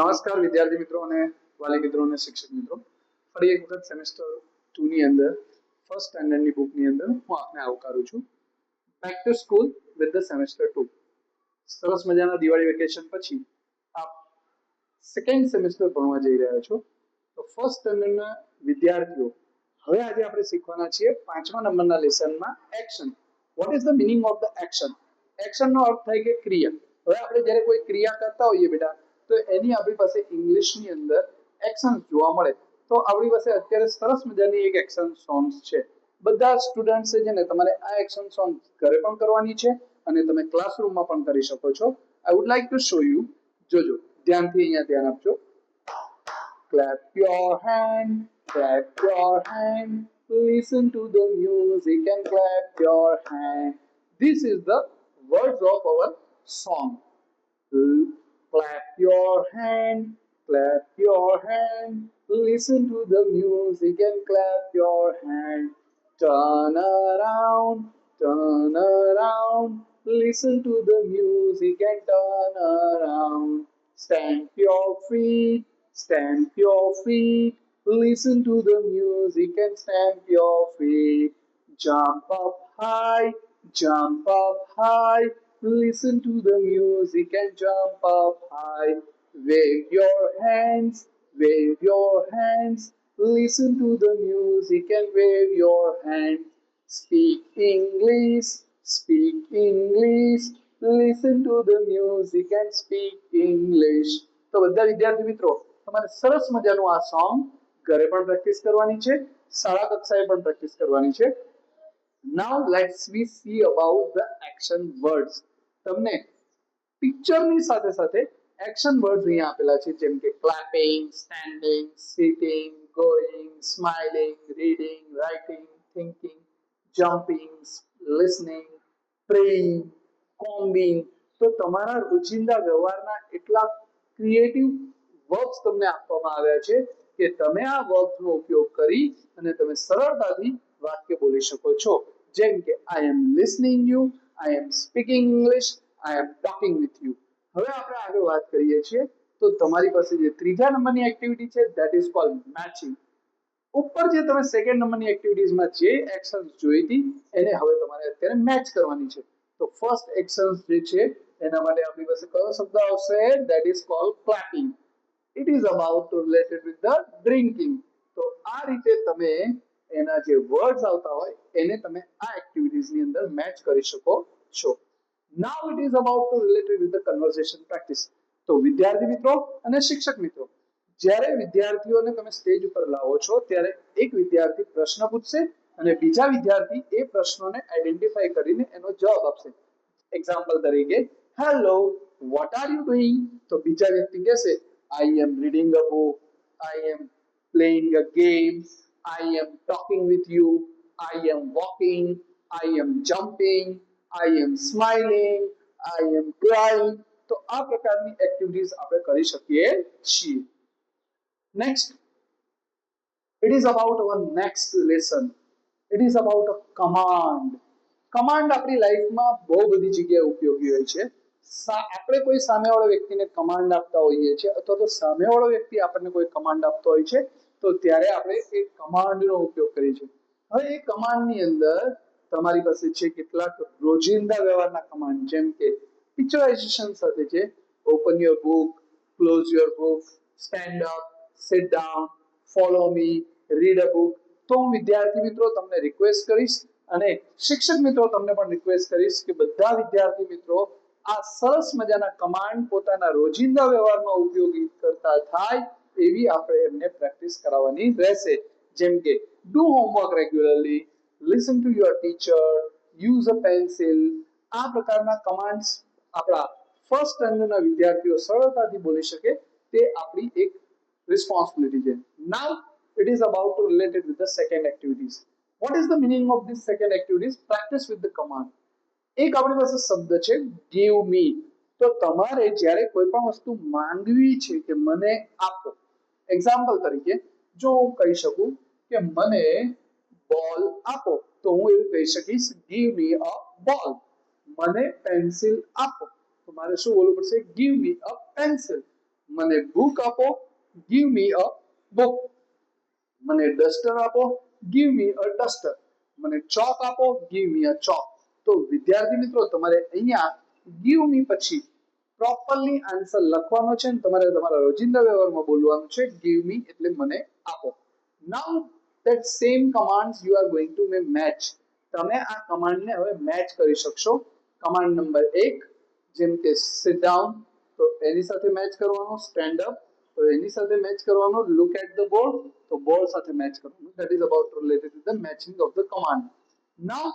નમસ્કાર વિદ્યાર્થી મિત્રો અને વાલી મિત્રો અને શિક્ષક મિત્રો, ફરી એક વખત સેમેસ્ટર 2 ની અંદર ફર્સ્ટ સ્ટાન્ડર્ડની બુકની અંદર હું આપને આવકારું છું. Back to school with the semester 2. સરસ મજાના દિવાળી વેકેશન પછી આપ સેકન્ડ સેમેસ્ટર ભણવા જઈ રહ્યા છો. તો ફર્સ્ટ સ્ટાન્ડર્ડના વિદ્યાર્થીઓ, હવે આજે આપણે શીખવાના છીએ 5મા નંબરના લેસનમાં action. What is the meaning of the action? એક્શનનો અર્થ થાય કે ક્રિયા. હવે આપણે જ્યારે કોઈ ક્રિયા કરતા હોઈએ બેટા, તો એની આપણી પાસે ઇંગ્લિશની અંદર એક્શન જોવા મળે. તો આપણી પાસે અત્યારે સરસ મજાની એક એક્શન સોંગ્સ છે. બધા સ્ટુડન્ટ્સ છે ને તમારે આ એક્શન સોંગ ઘરે પણ કરવાની છે અને તમે ક્લાસરૂમમાં પણ કરી શકો છો. I would like to show you. જોજો ધ્યાનથી, અહીંયા ધ્યાન આપજો. Clap your hand, clap your hand, listen to the music and clap your hand. This is the words of our song. Clap your hand, clap your hand, listen to the music and clap your hand. Turn around, listen to the music and turn around. Stamp your feet, listen to the music and stamp your feet. Jump up high, listen to the music and jump up high. Wave your hands, listen to the music and wave your hands. Speak English, listen to the music and speak English. તો બધા વિદ્યાર્થી મિત્રો, તમારે સરસ મજાનું આ song ઘરે પણ પ્રેક્ટિસ કરવાની છે, શાળા કક્ષાએ પણ પ્રેક્ટિસ કરવાની છે. Now let's we see about the action words. તમને પિક્ચરની સાથે સાથે એક્શન વર્ડ્સ અહીંયા આપેલા છે, જેમ કે clapping, standing, sitting, going, smiling, reading, writing, thinking, jumping, listening, praying, combing. તો તમારા રોજિંદા વ્યવહારના એટલા ક્રિએટિવ વર્બ્સ તમને આપવામાં આવ્યા છે કે તમે આ વર્બ્સનો ઉપયોગ કરી અને તમે સરળતાથી વાક્ય બોલી શકો છો. જેમ કે I am listening you, I am speaking English, I am talking with you. હવે આપણે આગળ વાત કરીએ છીએ તો તમારી પાસે જે ત્રીજા નંબરની એક્ટિવિટી છે, ધેટ ઇઝ કોલ્ડ મેચિંગ. ઉપર જે તમે સેકન્ડ નંબરની એક્ટિવિટીઝમાં જે એક્શન્સ જોઈ હતી એને હવે તમારે અત્યારે મેચ કરવાની છે. તો ફર્સ્ટ એક્શન્સ જે છે એના માટે આપણી પાસે કયો શબ્દ આવશે? That is called clapping. It is about related with the drinking. તો આ રીતે તમે એના જે વર્ડ્સ આવતા હોય એને તમે આ એક્ટિવિટીઝની અંદર મેચ કરી શકો છો. Now it is about to related with the conversation practice. તો વિદ્યાર્થી મિત્રો અને શિક્ષક મિત્રો, જ્યારે વિદ્યાર્થીઓને તમે સ્ટેજ ઉપર લાવો છો ત્યારે એક વિદ્યાર્થી પ્રશ્ન પૂછશે અને બીજા વિદ્યાર્થી એ પ્રશ્નોને આઈડેન્ટિફાઈ કરીને એનો જવાબ આપશે. એક્ઝામ્પલ તરીકે, hello, what are you doing? તો બીજા વ્યક્તિ કહેશે, I am reading a book, I am playing a game, I am talking with you, I am walking, I am jumping, I am smiling, I am crying. તો આ પ્રકારની activities આપણે કરી શકીએ છીએ. Next, it is about our next lesson. It is about a command. Command આપણી લાઈફમાં બહુ બધી જગ્યાએ ઉપયોગી હોય છે. આપણે કોઈ સામેવાળો વ્યક્તિને કમાન્ડ આપતા હોઈએ છીએ અથવા તો સામેવાળો વ્યક્તિ આપણને કોઈ કમાન્ડ આપતો હોય છે તો ત્યારે આપણે એ કમાન્ડનો ઉપયોગ કરીએ છીએ. હવે એ કમાન્ડની અંદર તમારી પાસે છે કેટલાક રોજિંદા વ્યવહારના કમાન્ડ, જેમ કે પિક્ચરાઇઝેશન સાથે છે open your book, close your book, stand up, sit down, follow me, read a book. તો હું વિદ્યાર્થી મિત્રો તમને રિક્વેસ્ટ કરીશ અને શિક્ષક મિત્રો તમને પણ રિક્વેસ્ટ કરીશ કે બધા વિદ્યાર્થી મિત્રો આ સરસ મજાના કમાન્ડ પોતાના રોજિંદા વ્યવહારમાં ઉપયોગી કરતા થાય એવી આપણે એમને પ્રેક્ટિસ કરાવવાની રહેશે. જેમ કે do homework regularly, listen to your teacher, use a pencil. આ પ્રકારના કમાન્ડ્સ આપણા ફર્સ્ટ સ્ટાન્ડર્ડના વિદ્યાર્થીઓ સરળતાથી બોલી શકે તે આપણી એક responsibility છે. Now it is about to related with the second activities. What is the meaning of this second activities? Practice with the command. એક આપણી પાસે શબ્દ છે give me. તો તમારે જ્યારે કોઈ પણ વસ્તુ માંગવી છે કે મને આપો, એક્ઝામ્પલ તરીકે જો હું કહી શકું કે મને બોલ આપો તો હું એવું કહી શકીશ give me a ball. મને પેન્સિલ આપો તો મારે શું બોલવું પડશે? give me a pencil. મને બુક આપો, ગીવ મી અ બુક. મને ડસ્ટર આપો, ગીવ મી અ ડસ્ટર. મને ચોક આપો, ગીવ મી અ ચોક. તો વિદ્યાર્થી મિત્રો તમારે અહીંયા ગીવ મી પછી પ્રોપરલી આન્સર લખવાનો છે અને તમારે તમારા રોજિંદા વ્યવહારમાં બોલવાનું છે ગીવ મી એટલે મને આપો. નાઉ that same commands you are going to match. તમે આ કમાન્ડને હવે મેચ કરી શકશો. કમાન્ડ નંબર 1 જેમ કે sit down તો એની સાથે મેચ કરવાનો, સ્ટેન્ડ અપ તો એની સાથે મેચ કરવાનો, લુક એટ ધ બોર્ડ તો બોર્ડ સાથે મેચ કરવાનું. That is about related with the matching of the command. Now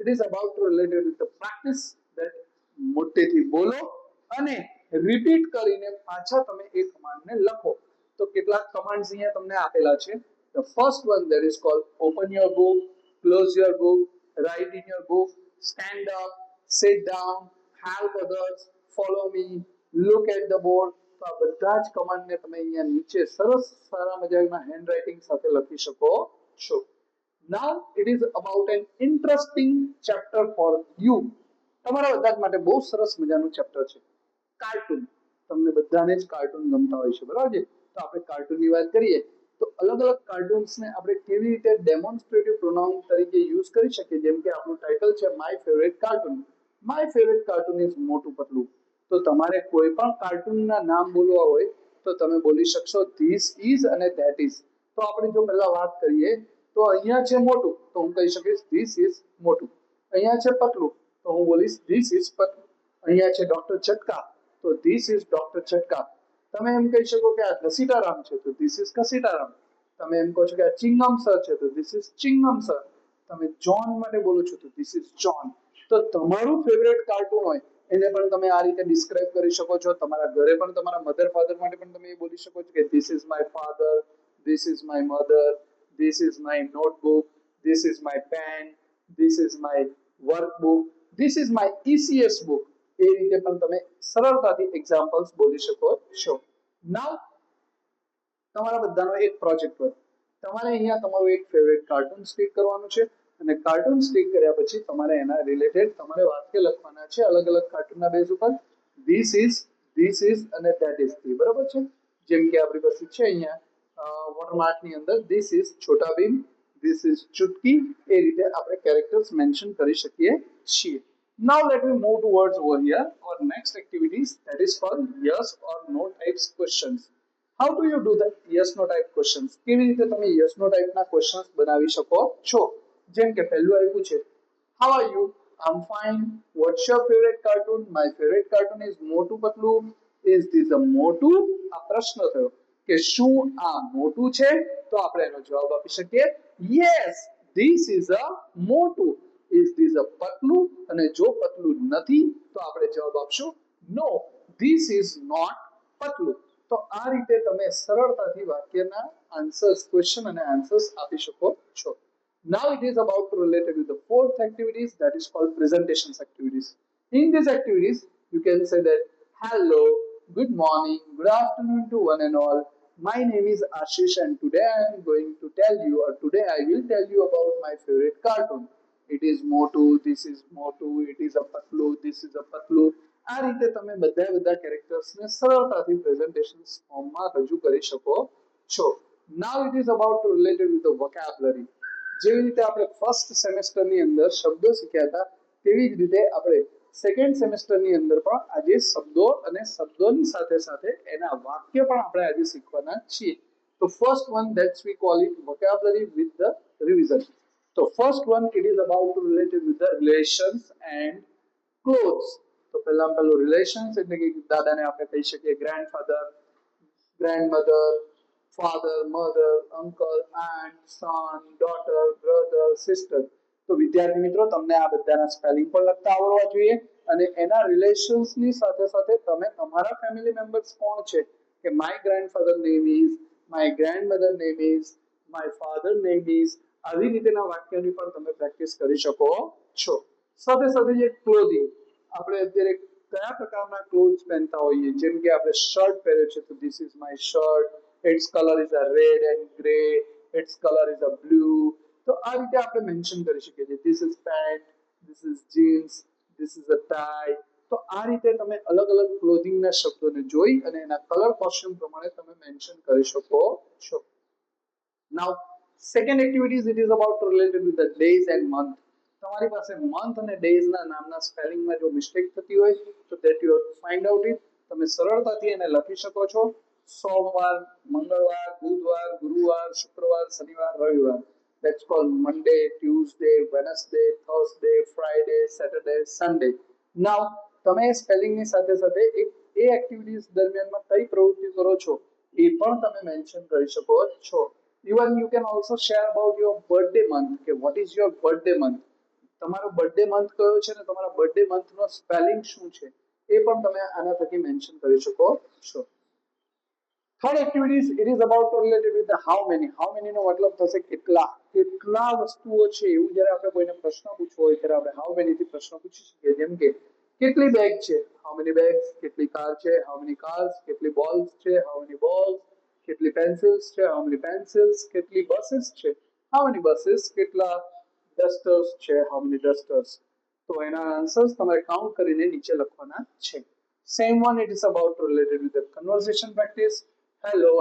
it is about related with the practice that મોટેથી બોલો અને રિપીટ કરીને પાછા તમે એ કમાન્ડને લખો. તો કેટલાક કમાન્ડ્સ અહીંયા તમને આપેલા છે. The first one that is called open your book, close your book, write in your book, stand up, sit down, help others, follow me, look at the board. તો આ બધા જ કમાન્ડને તમે અહીંયા નીચે સરસ સારા મજાના હેન્ડરાઇટિંગ સાથે લખી શકો છો. Now it is about an interesting chapter for you. તમારા બધા જ માટે બહુ સરસ મજાનું ચેપ્ટર છે કાર્ટૂન. તમને બધાને જ કાર્ટૂન ગમતા હોય છે બરાબર છે. તો આપણે કાર્ટૂનની વાત કરીએ તો અલગ અલગ કાર્ટૂન્સને આપણે કેવી રીતે ડેમોન્સ્ટ્રેટિવ પ્રોનાઉન તરીકે યુઝ કરી શકીએ. જેમ કે આપણું ટાઇટલ છે my favourite cartoon. My favourite cartoon is મોટું પતલું. તો તમારે કોઈ પણ કાર્ટૂનના નામ બોલવા હોય તો તમે બોલી શકશો ધીસ ઇઝ અને ધેટ ઇઝ. તો આપણે જો પહેલા વાત કરીએ તો અહીંયા છે મોટું તો હું કહી શકીશ ધીસ ઇઝ મોટું. અહીંયા છે પતલું તો હું બોલીશ ધીસ ઇઝ પતલું. અહીંયા છે ડોક્ટર ચટકા તો ધીસ ઇઝ ડોક્ટર ચટકા. તમે એમ કહી શકો કે આ ઘસીટારામ છે તો ધીસ ઇઝ ઘસીટારામ. તમે એમ કહો છો કે આ ચિંગમ સર છે તો ધીસ ઇઝ ચિંગમ સર. તમે જોન માટે બોલો છો તો ધીસ ઇઝ જોન. તો તમારું ફેવરેટ કાર્ટૂન હોય એને પણ તમે આ રીતે ડિસ્ક્રાઇબ કરી શકો છો. તમારા ઘરે પણ તમારા મધર ફાધર માટે પણ તમે એ બોલી શકો છો કે this is my father, this is my mother, this is my notebook, this is my pen, this is my workbook, this is my ECS book. એ રીતે પણ તમે સરળતાથી એક્ઝામ્પલ્સ બોલી શકો છો. નાઉ તમારા બધાનો એક પ્રોજેક્ટ હોય. તમારે અહીંયા તમારું એક ફેવરેટ કાર્ટૂન સ્ટીક કરવાનું છે અને કાર્ટૂન સ્ટીક કર્યા પછી તમારે એના રિલેટેડ તમારે વાક્ય લખવાના છે અલગ અલગ કાર્ટૂનના બેઝ ઉપર. ધીસ ઇઝ અને ધેટ ઇઝ થી બરાબર છે. જેમ કે આપણી પાસે છે અહીંયા વોટરમાર્કની અંદર this is Chhota Bheem, this is Chutki. એ રીતે આપણે કેરેક્ટર્સ મેન્શન કરી શકીએ છીએ. Now let me move towards over here our next activities that is called yes or no types questions. How do you do that yes no type questions? કેવી રીતે તમે yes no type ના questions બનાવી શકો છો? જેમ કે પહેલું આપ્યું છે how are you? I'm fine. What's your favorite cartoon? My favorite cartoon is મોટું પતલું. Is this a મોટું? આ પ્રશ્ન થયો કે શું આ મોટું છે? તો આપણે એનો જવાબ આપી શકીએ yes, this is a મોટું. Is this a પતલું? અને જો પતલું નથી તો આપણે જવાબ આપશું no, this is not પતલું. તો આ રીતે તમે સરળતાથી વાક્યના આન્સર્સ ક્વેશ્ચન અને આન્સર્સ આપી શકો છો. Now it is about to related with the fourth activities that is called presentations activities. In these activities you can say that hello, good morning, good afternoon to one and all. My name is Ashish and today I am going to tell you or today I will tell you about my favorite cartoon. It is Motu, this is Motu, it is a Patlu, this is a Patlu. આ રીતે તમે બધા કેરેક્ટર્સને સરળતાથી presentations ફોર્મમાં રજૂ કરી શકો છો. Now it is about to related with the vocabulary. જેવી રીતે આપણે ફર્સ્ટ સેમેસ્ટરની અંદર શબ્દો શીખ્યા હતા તેવી જ રીતે આપણે સેકન્ડ સેમેસ્ટરની અંદર પણ આજે શબ્દો અને શબ્દોની સાથે સાથે એના વાક્ય પણ આપણે આજે શીખવાના છીએ. તો first one that's V call it vocabulary with the revision. So first one it is about to related with the relations and clothes. તો પહેલામાં પહેલું relations એટલે કે દાદાને આપણે કહી શકીએ grandfather, grandmother, father, mother, uncle, aunt, son, daughter, brother, sister. તો વિદ્યાર્થી મિત્રો તમને આ બધાના સ્પેલિંગ પણ લખતા આવડવા જોઈએ અને એના રિલેશન્સની સાથે સાથે તમે તમારા ફેમિલી મેમ્બર્સ કોણ છે કે my grandfather name is, my grandmother name is, my father name is. આવી રીતેના વાક્યની પણ તમે પ્રેક્ટિસ કરી શકો છો. સાથે સાથે જે ક્લોથિંગ આપણે અત્યારે કયા પ્રકારના ક્લોથ્સ પહેરતા હોઈએ જેમ કે આપણે શર્ટ પહેર્યો છે તો this is my shirt, its colour is a red and grey, its colour is a blue. તો આ રીતે આપણે મેન્શન કરી શકીએ છીએ this is pant, this is jeans, this is a tie, તો આ રીતે તમે અલગ અલગ ક્લોથિંગના શબ્દોને જોઈ અને એના કલર કોસ્ટ્યુમ પ્રમાણે તમે મેન્શન કરી શકો છો. Now, second activities it is about related with the days and month. તમારી પાસે મંથ અને ડેઝ ના નામના સ્પેલિંગમાં જો મિસ્ટેક થતી હોય તો that you have to find out it. તમે સરળતાથી એને લખી શકો છો. સોમવાર, મંગળવાર, બુધવાર, ગુરુવાર, શુક્રવાર, શનિવાર, રવિવાર. That's called Monday, Tuesday, Wednesday, Thursday, Friday, Saturday, Sunday. Now, તમે સ્પેલિંગની સાથે સાથે એક એ એક્ટિવિટીઝ દરમિયાનમાં કઈ પ્રવૃત્તિ કરો છો એ પણ તમે મેન્શન કરી શકો છો. Even you can also share about your birthday month. કે what is your birthday month? તમારો બર્થડે મંથ કયો છે ને તમારા બર્થડે મંથનો સ્પેલિંગ શું છે એ પણ તમે આના થકી મેન્શન કરી શકો છો. Third activities it is about related with the how many. How many નો મતલબ થશે કેટલા. કેટલા વસ્તુઓ છે એવું જ્યારે આપણે કોઈને પ્રશ્ન પૂછવો હોય ત્યારે આપણે હાઉ મેની થી પ્રશ્ન પૂછી શકીએ. જેમ કે કેટલી બેગ છે, હાઉ મેની બેગ્સ. કેટલી કાર છે, હાઉ મેની કાર્સ. કેટલી બોલ્સ છે, હાઉ મેની બોલ્સ. કેટલી પેન્સિલ્સ છે, હાઉ મેની પેન્સિલ્સ. કેટલી બસીસ છે, હાઉ મેની બસીસ. કેટલા ડસ્ટર્સ છે, હાઉ મેની ડસ્ટર્સ. તો એના આન્સર્સ તમારે કાઉન્ટ કરીને નીચે લખવાના છે. Same one, it is about related with the conversation practice. Hello,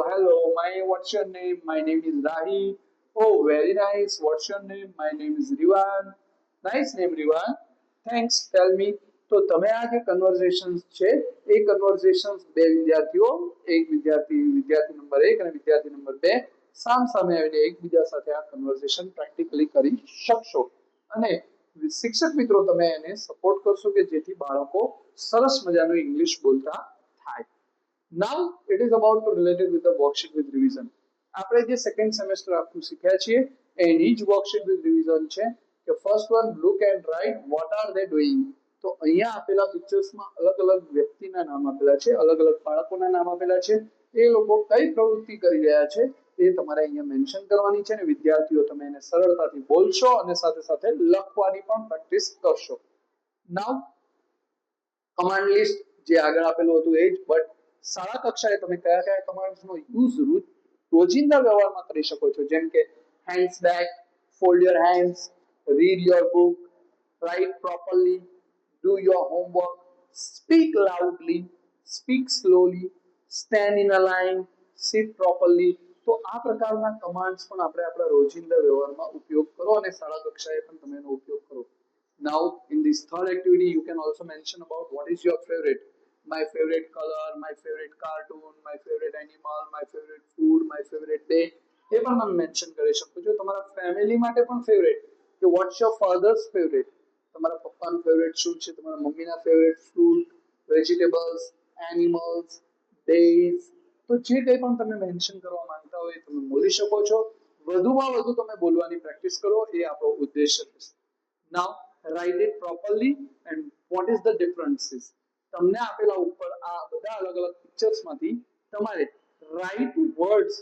what's your name? My name is Rahi. Oh, very nice. What's your name? My name is Rivan. Nice name, Rivan. Thanks. Tell me. તો તમે આ જે કન્વર્સેશન્સ છે એ કન્વર્સેશન્સ બે વિદ્યાર્થીઓ, એક વિદ્યાર્થી number 1 અને વિદ્યાર્થી નંબર 2 સામે આવીને એકબીજા સાથે આ કન્વર્સેશન પ્રેક્ટિકલી કરી શકશો. અને શિક્ષક મિત્રો તમે એને સપોર્ટ કરશો કે જેથી બાળકો સરસ મજાનું ઇંગ્લિશ બોલતા થાય. Now it is about to related with the worksheet with revision. આપણે જે સેકન્ડ સેમેસ્ટર આખું શીખ્યા છીએ એની જ વર્કશીટ વિથ રિવિઝન છે કે first one look and write what are they doing. તો અહીંયા આપેલા પિક્ચર્સમાં અલગ અલગ વ્યક્તિના નામ આપેલા છે, અલગ અલગ બાળકોના નામ આપેલા છે. એ લોકો કઈ પ્રવૃત્તિ કરી રહ્યા છે એ તમારે અહીંયા મેન્શન કરવાની છે અને વિદ્યાર્થીઓ તમે એને સરળતાથી બોલશો અને સાથે સાથે લખવાની પણ પ્રેક્ટિસ કરશો. નાઉ કમાન્ડ લિસ્ટ જે આગળ આપેલું હતું એ જ, બટ શાળા કક્ષાએ તમે કયા કયા કમાન્ડ્સનો યુઝ રોજિંદા વ્યવહારમાં કરી શકો છો. જેમ કે hands back, fold your hands, read your book, write properly, do your homework, speak loudly, speak slowly, stand in a line, sit properly. તો આ પ્રકારના કમાન્ડ્સ પણ આપણે આપણા રોજિંદા વ્યવહારમાં ઉપયોગ કરો અને શાળા કક્ષાએ પણ તમે એનો ઉપયોગ કરો. Now in this third activity you can also mention about what is your favorite. My favorite color, my favorite cartoon, my favorite animal, my favorite food, my favorite day. એ પણ તમે મેન્શન કરી શકો છો. તમારા ફેમિલી માટે પણ favourite કે what's your father's favorite. તમારા પપ્પાનું ફેવરેટ શું છે, તમારા મમ્મીના favourite fruit, vegetables, animals, days. તો જે કંઈ પણ તમે મેન્શન કરવા માંગતા હોય તમે બોલી શકો છો. વધુમાં વધુ તમે બોલવાની પ્રેક્ટિસ કરો એ આપણો ઉદ્દેશ્ય છે. Now write it properly and what is the differences. તમને આપેલા ઉપર આ બધા અલગ અલગ પિક્ચર્સમાંથી તમારે રાઇટ વર્ડ્સ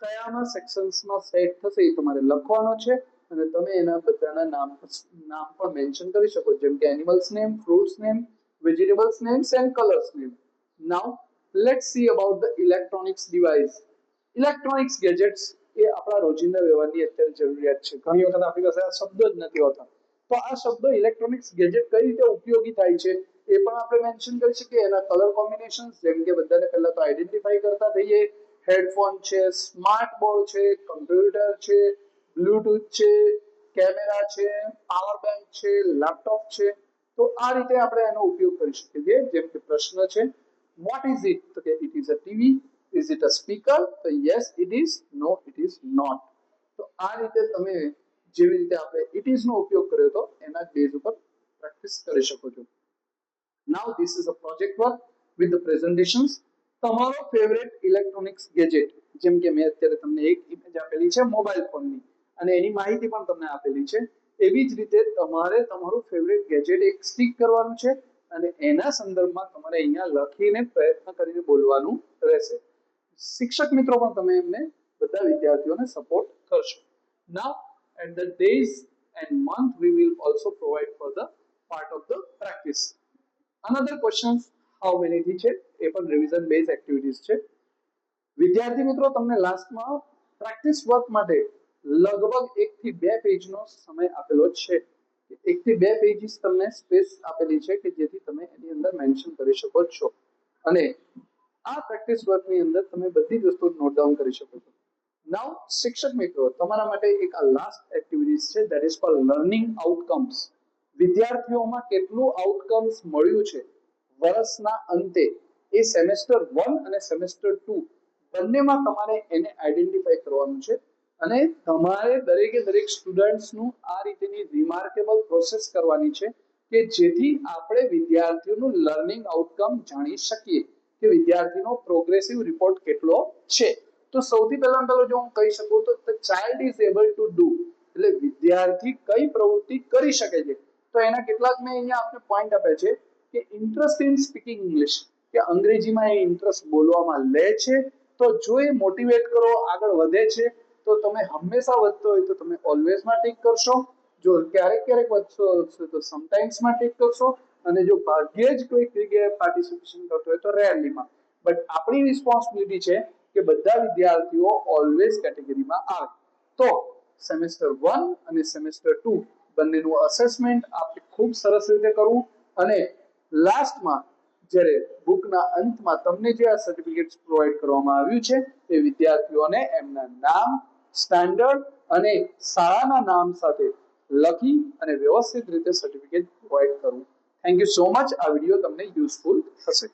કયામાં સેક્શન્સમાં સેટ થશે એ તમારે લખવાનો છે અને તમે એના બધાના નામ પણ મેન્શન કરી શકો. જેમ કે animals name, fruits name, vegetables names and colours name. Now let's see about the electronics device. Electronics gadgets એ આપણા રોજિંદા વ્યવહારની અત્યારે જરૂરિયાત છે. ઘણી વખત આપણી પાસે આ શબ્દો જ નથી હોતા. તો આ શબ્દો ઇલેક્ટ્રોનિક્સ ગેજેટ કઈ રીતે ઉપયોગી થાય છે એ પણ આપણે મેન્શન કરી શકીએ. એના કલર કોમ્બિનેશન્સ જેમ કે બધાને પહેલા તો આઈડેન્ટિફાઈ કરતા થઈએ. હેડફોન છે, સ્માર્ટ બોર્ડ છે, કમ્પ્યુટર છે, બ્લૂટૂથ છે, કેમેરા છે, પાવર બેંક છે, લેપટોપ છે. તો આ રીતે આપણે એનો ઉપયોગ કરી શકીએ છીએ. જેમ કે પ્રશ્ન છે what is it? તો કે it is a TV. Is it a speaker? તો yes it is, no it is not. તો આ રીતે તમે જેવી રીતે આપણે it is નો ઉપયોગ કર્યો તો એના બેઝ ઉપર પ્રેક્ટિસ કરી શકો છો. Now this is a project work with the presentations. તમારો ફેવરેટ ઇલેક્ટ્રોનિક્સ ગેજેટ, જેમ કે મેં અત્યારે તમને એક ઇમેજ આપેલી છે મોબાઈલ ફોનની અને એની માહિતી પણ તમને આપેલી છે. એવી જ રીતે તમારે તમારું ફેવરેટ ગેજેટ એક સ્ટીક કરવાનું છે અને એના સંદર્ભમાં તમારે અહીંયા લખીને પ્રયત્ન કરીને બોલવાનું રહેશે. શિક્ષક મિત્રો પણ તમે એમને બધા વિદ્યાર્થીઓને સપોર્ટ કરશો. Now at the days and month we will also provide for the part of the practice. Another question how many થી છે એ પણ રિવિઝન બેઝ એક્ટિવિટીઝ છે. વિદ્યાર્થી મિત્રો તમને લાસ્ટમાં પ્રેક્ટિસ વર્ક માટે લગભગ 1 થી 2 પેજનો સમય આપેલો છે. 1 થી 2 પેજીસ તમને સ્પેસ આપેલી છે કે જેથી તમે એની અંદર મેન્શન કરી શકો છો અને આ પ્રેક્ટિસ વર્કની અંદર તમે બધી જ વસ્તુ નોટ ડાઉન કરી શકો છો. નાઉ શિક્ષક મિત્રો તમારા માટે એક આ લાસ્ટ એક્ટિવિટીઝ છે that is called learning outcomes. વિદ્યાર્થીઓમાં કેટલું આઉટકમ્સ મળ્યું છે વર્ષના અંતે એ સેમેસ્ટર 1 અને સેમેસ્ટર 2 બંનેમાં તમારે એને આઈડેન્ટિફાઈ કરવાનું છે અને તમારે દરેકે દરેક સ્ટુડન્ટ્સનું આ રીતેની રિમાર્કેબલ પ્રોસેસ કરવાની છે કે જેથી આપણે વિદ્યાર્થીઓનું લર્નિંગ આઉટકમ જાણી શકીએ કે વિદ્યાર્થીનો પ્રોગ્રેસિવ રિપોર્ટ કેટલો છે. તો સૌથી પહેલા જો હું કહી શકું તો the child is able to do એટલે વિદ્યાર્થી કઈ પ્રવૃત્તિ કરી શકે છે. તો એના કેટલાક મેં અહીંયા આપને પોઈન્ટ આપ્યા છે કે ઇન્ટરેસ્ટ ઇન સ્પીકિંગ ઇંગ્લિશ કે અંગ્રેજીમાં એ ઇન્ટરેસ્ટ બોલવામાં લે છે. તો જો એ મોટિવેટ કરો આગળ વધે છે તો તમે હંમેશા વધતો હોય તો તમે ઓલવેઝમાં ટીક કરશો. જો ક્યારેક ક્યારેક વધશો તો સમટાઇમ્સમાં ટીક કરશો અને જો ભાગ્યે જ કોઈ જગ્યાએ પાર્ટિસિપેશન કરતો હોય તો રેરલીમાં. બટ આપણી રિસ્પોન્સિબિલિટી છે કે બધા વિદ્યાર્થીઓ ઓલવેઝ કેટેગરીમાં આવે. તો સેમેસ્ટર 1 અને સેમેસ્ટર 2 બંનેનું અસેસમેન્ટ આપણે ખૂબ સરસ રીતે કરવું અને લાસ્ટમાં જ્યારે બુકના અંતમાં તમને જે આ સર્ટિફિકેટ પ્રોવાઈડ કરવામાં આવ્યું છે એ વિદ્યાર્થીઓને એમના નામ, સ્ટાન્ડર્ડ અને શાળાના નામ સાથે લખી અને વ્યવસ્થિત રીતે સર્ટિફિકેટ પ્રોવાઈડ કરવું. Thank you so much. આ વિડીયો તમને યુઝફુલ થશે.